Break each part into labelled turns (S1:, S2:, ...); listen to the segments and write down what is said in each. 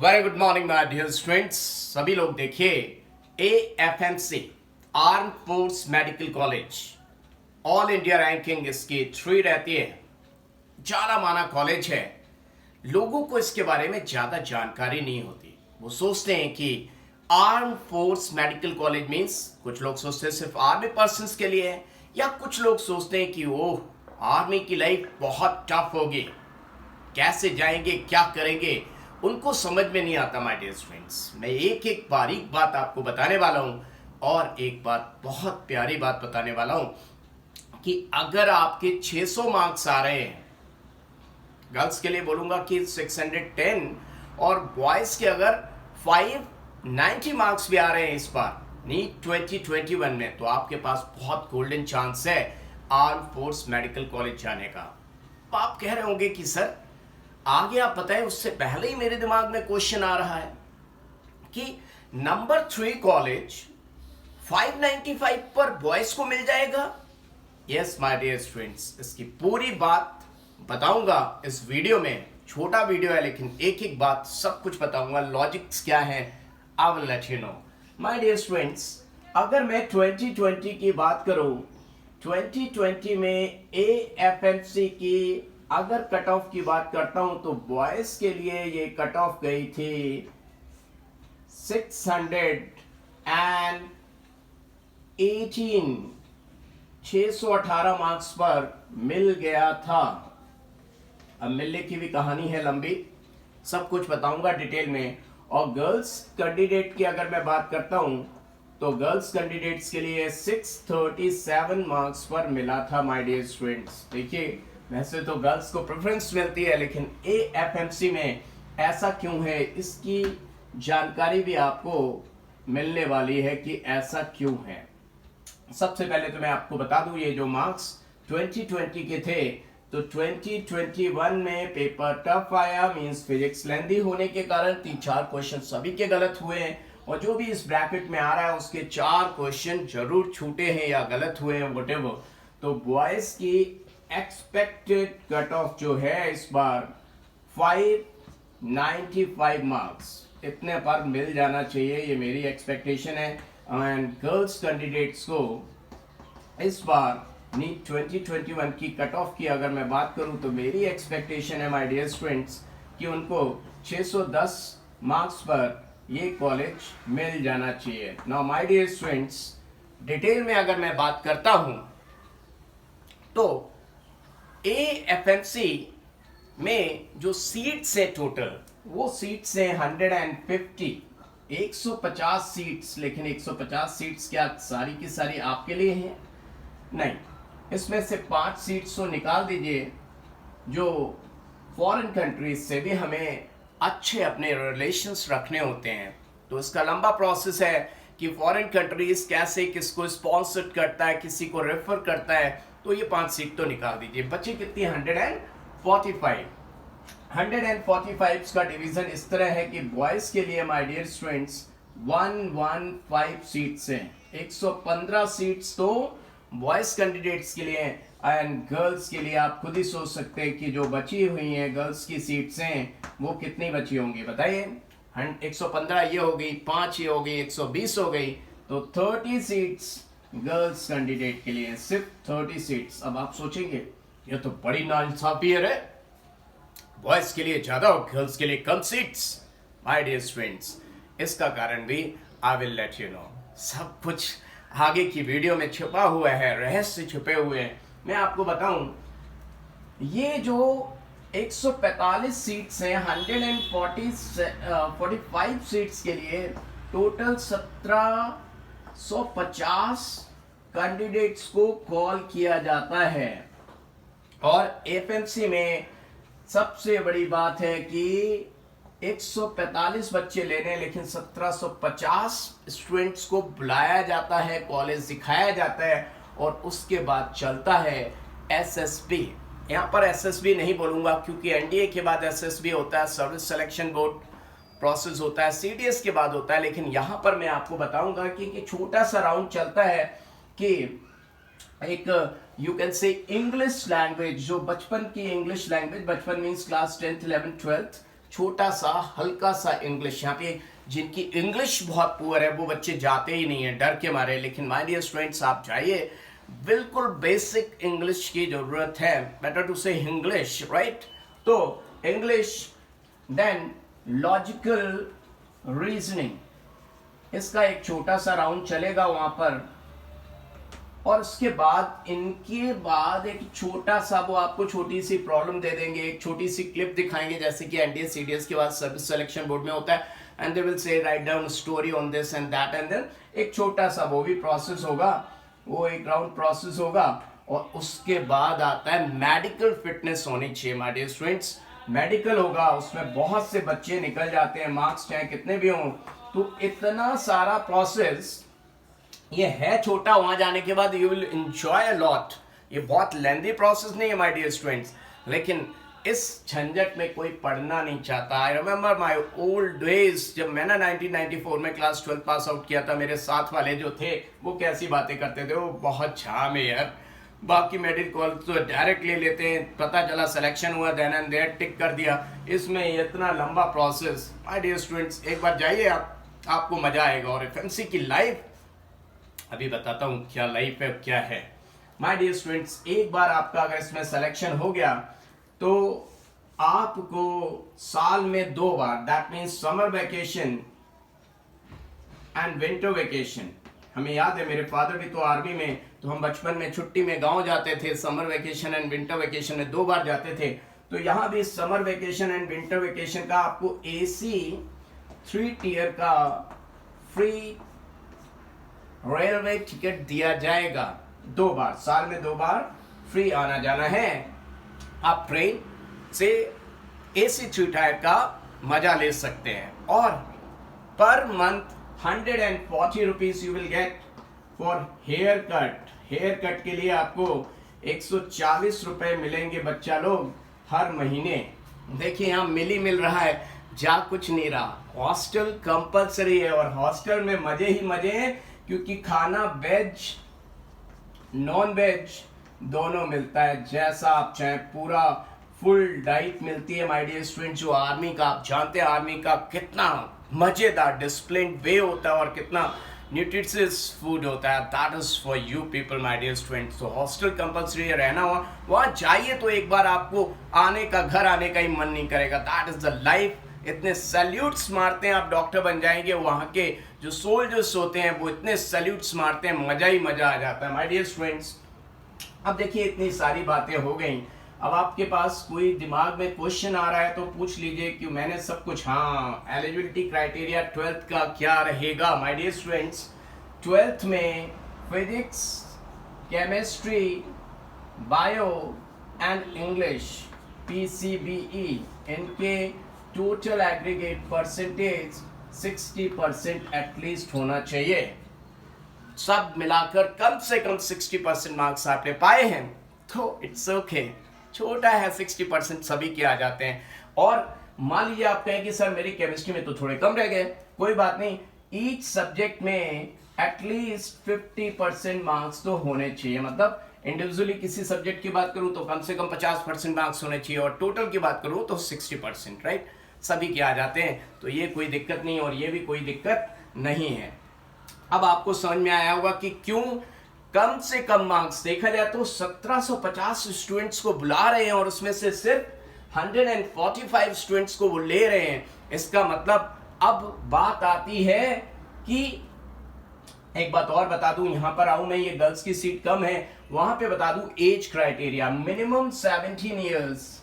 S1: Very good morning my dear students. सभी लोग देखिए, AFMC arm force medical college all India ranking इसकी 3 रहती है। जाना माना कॉलेज है। लोगों को इसके बारे में ज्यादा जानकारी नहीं होती। वो सोचते हैं कि arm force medical college means, कुछ लोग सोचते हैं सिर्फ आर्मी पर्सन के लिए है, या कुछ लोग सोचते हैं कि ओह, आर्मी की लाइफ बहुत टफ होगी, कैसे जाएंगे, क्या करेंगे, उनको समझ में नहीं आता। माय डियर फ्रेंड्स, मैं एक एक बारीक बात आपको बताने वाला हूं, और एक बात, बहुत प्यारी बात बताने वाला हूं कि अगर आपके 600 मार्क्स आ रहे हैं, गर्ल्स के लिए बोलूंगा कि 610, और बॉयज के अगर 590 मार्क्स भी आ रहे हैं इस बार नीट 2021 में, तो आपके पास बहुत गोल्डन चांस है आर्म फोर्स मेडिकल कॉलेज जाने का। तो आप कह रहे होंगे कि सर आगे आप बताएं, उससे पहले ही मेरे दिमाग में क्वेश्चन आ रहा है कि नंबर 3 कॉलेज 595 पर बॉयज को मिल जाएगा। यस माय डियर स्टूडेंट्स, इसकी पूरी बात बताऊंगा इस वीडियो में। छोटा वीडियो है लेकिन एक एक बात सब कुछ बताऊंगा, लॉजिक्स क्या है, I will let you know. My dear students, अगर मैं 2020 की बात करूं, 2020 में AFMC की अगर कट ऑफ की बात करता हूं तो बॉयज के लिए ये कट ऑफ गई थी 618 मार्क्स पर मिल गया था। अब मिलने की भी कहानी है लंबी, सब कुछ बताऊंगा डिटेल में। और गर्ल्स कैंडिडेट की अगर मैं बात करता हूं तो गर्ल्स कैंडिडेट्स के लिए 637 मार्क्स पर मिला था। माय डियर स्टूडेंट्स, देखिए वैसे तो गर्ल्स को प्रेफरेंस मिलती है, लेकिन AFMC में ऐसा क्यों है, इसकी जानकारी भी आपको मिलने वाली है कि ऐसा क्यों है। सबसे पहले तो मैं आपको बता दूं, ये जो मार्क्स 2020 के थे, तो 2021 में पेपर टफ आया, मींस फिजिक्स लेंदी होने के कारण 3-4 क्वेश्चन सभी के गलत हुए हैं, और जो भी इस ब्रैकेट में आ रहा है उसके 4 क्वेश्चन जरूर छूटे हैं या गलत हुए हैं, व्हाटएवर। तो बॉयज की एक्सपेक्टेड कट ऑफ जो है इस बार 595 मार्क्स, इतने पर मिल जाना चाहिए, ये मेरी एक्सपेक्टेशन है। एंड गर्ल्स कैंडिडेट्स को इस बार नीट 2021 की कट ऑफ की अगर मैं बात करूं तो मेरी एक्सपेक्टेशन है माय डियर स्टूडेंट्स कि उनको 610 मार्क्स पर ये कॉलेज मिल जाना चाहिए। Now my dear students, detail में अगर मैं बात करता हूं तो AFMC में जो सीट्स है टोटल, वो सीट्स है 150 सीट्स। लेकिन 150 सीट्स क्या सारी की सारी आपके लिए हैं? नहीं, इसमें से 5 सीट्स तो निकाल दीजिए जो फॉरेन कंट्रीज से भी हमें अच्छे अपने रिलेशंस रखने होते हैं। तो इसका लंबा प्रोसेस है कि फॉरेन कंट्रीज कैसे किसको स्पॉन्सर करता है, किसी को रेफर करता है, तो ये 5 सीट तो निकाल दीजिए। बची कितनी? 145। 145 का डिवीजन इस तरह है कि बॉयज के लिए माय डियर स्टूडेंट्स 115 सीट्स हैं। 115 सीट्स तो बॉयज कैंडिडेट्स के लिए, एंड गर्ल्स के लिए आप खुद ही सोच सकते हैं कि जो बची हुई हैं गर्ल्स की सीट्स हैं वो कितनी बची होंगी, बताइए। 115 ये हो गई, 5 ये हो गई, 120 हो गई, तो 30 सीट्स गर्ल्स कैंडिडेट के लिए, सिर्फ 30 सीट्स। अब आप सोचेंगे ये तो बड़ी नाइंसाफी है, बॉयज के लिए ज्यादा और गर्ल्स के लिए कम सीट्स। माय डियर स्टूडेंट्स, इसका कारण भी आई विल लेट यू नो। सब कुछ आगे की वीडियो में छुपा हुआ है, रहस्य छुपे हुए हैं, मैं आपको बताऊं। ये जो 145 सीट्स हैं, 145 सीट्स के लिए टोटल 1750 कैंडिडेट्स को कॉल किया जाता है। और AFMC में सबसे बड़ी बात है कि 145 बच्चे लेने, लेकिन 1750 स्टूडेंट्स को बुलाया जाता है, कॉलेज दिखाया जाता है, और उसके बाद चलता है SSB। यहाँ पर SSB नहीं बोलूँगा क्योंकि NDA के बाद SSB होता है, सर्विस सिलेक्शन बोर्ड प्रोसेस होता है, CDS के बाद होता है। लेकिन यहाँ पर मैं आपको बताऊँगा कि छोटा सा राउंड चलता है कि एक you can say English language, जो बचपन की इंग्लिश लैंग्वेज, बचपन means class 10th 11th 12th, छोटा सा हल्का सा इंग्लिश। यहाँ पे जिनकी इंग्लिश बहुत पुअर है वो बच्चे जाते ही नहीं है डर के मारे, लेकिन माय डियर स्टूडेंट्स आप जाइए, बिल्कुल बेसिक इंग्लिश की जरूरत है, बेटर टू से इंग्लिश, राइट। तो इंग्लिश, देन लॉजिकल रीजनिंग, इसका एक छोटा सा राउंड चलेगा वहां पर, और उसके बाद इनके बाद एक छोटा सा वो आपको छोटी सी प्रॉब्लम दे देंगे, एक छोटी सी क्लिप दिखाएंगे जैसे कि एनडीएस सीडीएस के बाद सर्विस सिलेक्शन बोर्ड में होता है, and they will say write down story on this and that, and then एक छोटा सा वो भी प्रोसेस होगा, वो एक राउंड प्रोसेस होगा। और उसके बाद आता है मेडिकल फिटनेस होनी चाहिए माय डियर स्टूडेंट्स। मेडिकल होगा, उसमें बहुत से बच्चे निकल जाते हैं, मार्क्स चाहे कितने भी हों, तो इतना सारा प्रोसेस ये है छोटा, वहां जाने के बाद you will enjoy a lot. ये बहुत लेंथी प्रोसेस नहीं है माय डियर स्टूडेंट्स, लेकिन इस झंझट में कोई पढ़ना नहीं चाहता। I remember my old days, जब मैंने 1994 में क्लास 12 पास आउट किया था, मेरे साथ वाले जो थे वो कैसी बातें करते थे, वो बहुत झाम है यार, बाकी मेडिकल कॉलेज तो डायरेक्ट ले लेते हैं, पता चला सिलेक्शन हुआ, देन एंड देयर टिक कर दिया, इसमें इतना लंबा प्रोसेस। माय डियर स्टूडेंट्स एक बार जाइए आप, आपको मजा आएगा। और एफएमसी की लाइफ अभी बताता हूं क्या लाइफ है क्या है। माय डियर स्टूडेंट्स एक बार आपका अगर इसमें सिलेक्शन हो गया तो आपको साल में 2 बार, that means summer vacation and winter vacation. हमें याद है मेरे फादर भी तो आर्मी में, तो हम बचपन में छुट्टी में गांव जाते थे, summer vacation and winter vacation में 2 बार जाते थे। तो यहां भी summer vacation and winter vacation का आपको एसी 3 टियर का फ्री रेलवे टिकट दिया जाएगा 2 बार, साल में 2 बार फ्री आना जाना है। आप ट्रेन से एसी 3 टायर का मजा ले सकते हैं, और per month 140 rupees you will get for hair cut. Hair cut के लिए आपको 140 रुपए मिलेंगे बच्चा लोग हर महीने। देखिए यहाँ मिल रहा है, जा कुछ नहीं रहा। हॉस्टल कंपलसरी है, और हॉस्टल में मजे ही मजे हैं, क्योंकि खाना वेज नॉन वेज दोनों मिलता है, जैसा आप चाहें, पूरा फुल डाइट मिलती है माय डियर स्टूडेंट। जो आर्मी का आप जानते हैं, आर्मी का कितना मजेदार डिसिप्लिन वे होता है और कितना न्यूट्रिशियस फूड होता है, that is for you people my dear students. तो हॉस्टल कंपलसरी रहना हुआ, वहां जाइए तो एक बार आपको आने का, घर आने का ही मन नहीं करेगा। That is the life. इतने सैल्यूट्स मारते हैं, आप डॉक्टर बन जाएंगे, वहां के जो सोल्जर्स होते हैं वो इतने सैल्यूट्स मारते हैं, मजा ही मजा आ जाता है माय डियर स्टूडेंट्स। अब देखिए इतनी सारी बातें हो गई, अब आपके पास कोई दिमाग में क्वेश्चन आ रहा है तो पूछ लीजिए कि मैंने सब कुछ, हाँ एलिजिबिलिटी क्राइटेरिया 12th का क्या रहेगा माय डियर स्टूडेंट्स। 12th में physics, chemistry, bio and English PCBE, इनके टोटल एग्रीगेट परसेंटेज 60% एटलीस्ट होना चाहिए। सब मिलाकर कम से कम 60% मार्क्स आपने पाए हैं तो इट्स ओके, छोटा है 60% सभी के आ जाते हैं। और मान लीजिए आप कहें कि सर मेरी केमिस्ट्री में तो थोड़े कम रह गए, कोई बात नहीं, ईच सब्जेक्ट में एटलीस्ट 50% मार्क्स तो होने चाहिए। मतलब इंडिविजुअली किसी सब्जेक्ट की बात करूं तो कम से कम 50% मार्क्स होने चाहिए, और टोटल की बात करूं तो 60%, राइट, सभी के आ जाते हैं, तो ये कोई दिक्कत नहीं, और ये भी कोई दिक्कत नहीं है। अब आपको समझ में आया होगा कि क्यों कम से कम मार्क्स। देखा जाए तो 1750 स्टूडेंट्स को बुला रहे हैं, और उसमें से सिर्फ 145 स्टूडेंट्स को वो ले रहे हैं। इसका मतलब अब बात आती है कि एक बात और बता दूं, यहां पर आऊं मैं, ये गर्ल्स की सीट कम है, वहां पे बता दूं एज क्राइटेरिया मिनिमम 17 इयर्स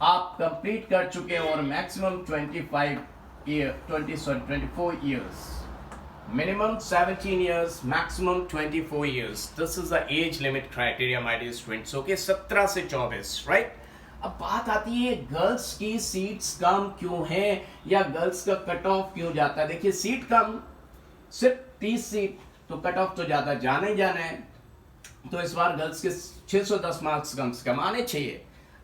S1: आप कंप्लीट कर चुके हैं, और maximum 24 years. minimum 17 years, maximum 24 years. This is the age limit criteria, my dear students. Okay, 17 से 24, right? अब बात आती है गर्ल्स की सीट्स कम क्यों हैं, या गर्ल्स का कट ऑफ क्यों जाता है। देखिए सीट कम, सिर्फ 30 सीट, तो कट ऑफ तो ज्यादा जाना ही जाना है, तो इस बार गर्ल्स के 610 मार्क्स कम से कम आने चाहिए।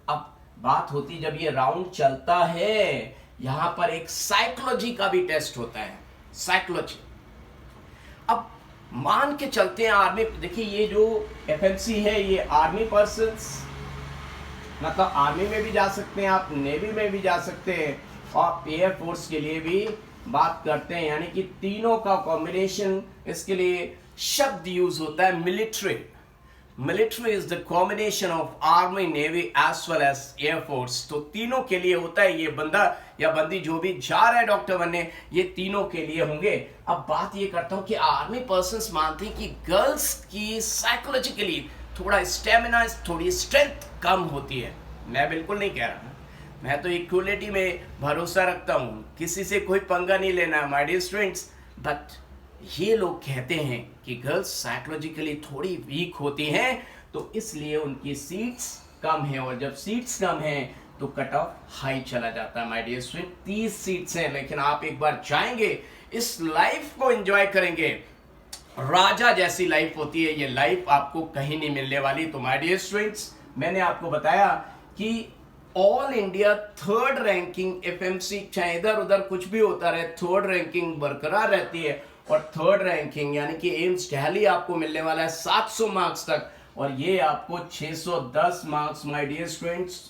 S1: अब बात होती जब ये राउंड चलता है, यहां पर एक साइकोलॉजी का भी टेस्ट होता है, साइकोलॉजी। अब मान के चलते हैं आर्मी, देखिए ये जो एफएमसी है ये आर्मी पर्सन्स मतलब आर्मी में भी जा सकते हैं आप, नेवी में भी जा सकते हैं, और एयरफोर्स के लिए भी बात करते हैं, यानी कि तीनों का कॉम्बिनेशन इसके लिए शब्द यूज होता है military. Military is the combination of army, navy as well as air force. तो तीनों के लिए होता है, ये बंदा या बंदी जो भी जा रहा है डॉक्टर बनने, ये तीनों के लिए होंगे। अब बात ये करता हूं कि आर्मी पर्सन्स मानते हैं कि गर्ल्स की साइकोलॉजिकली थोड़ा स्टेमिना, थोड़ी स्ट्रेंथ कम होती है। मैं बिल्कुल नहीं कह रहा, मैं तो इक्वलिटी में भरोसा रखता हूँ, किसी से कोई पंगा नहीं लेना माय डियर स्टूडेंट्स। बट ये लोग कहते हैं कि गर्ल्स साइकोलॉजिकली थोड़ी वीक होती हैं, तो इसलिए उनकी सीट्स कम है, और जब सीट्स कम हैं तो कट ऑफ हाई चला जाता है माय डियर स्टूडेंट। 30 सीट्स हैं, लेकिन आप एक बार जाएंगे, इस लाइफ को एंजॉय करेंगे, राजा जैसी लाइफ होती है ये लाइफ, आपको कहीं नहीं मिलने वाली। तो माय डियर स्टूडेंट्स, मैंने आपको बताया कि all India third ranking FMC, चाहे इधर उधर कुछ भी होता रहे, थर्ड रैंकिंग बरकरार रहती है। और थर्ड रैंकिंग यानी कि एम्स दिल्ली आपको मिलने वाला है 700 मार्क्स तक, और ये आपको 610 marks my dear students.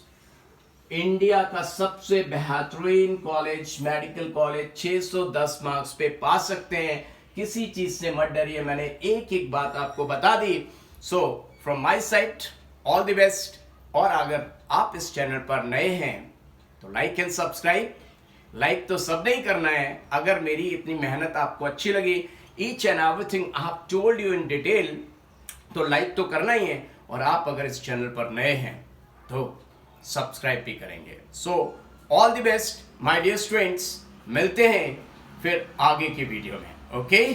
S1: India का सबसे बेहतरीन कॉलेज, मेडिकल कॉलेज, 610 मार्क्स पे पा सकते हैं। किसी चीज से मत डरिए, मैंने एक एक बात आपको बता दी। So from my side all the best. और अगर आप इस चैनल पर नए हैं तो लाइक एंड सब्सक्राइब। लाइक तो सबने ही करना है, अगर मेरी इतनी मेहनत आपको अच्छी लगी, each and everything I have told you in detail, तो लाइक तो करना ही है। और आप अगर इस चैनल पर नए हैं तो सब्सक्राइब भी करेंगे। So all the best my dear students, मिलते हैं फिर आगे की वीडियो में। ओके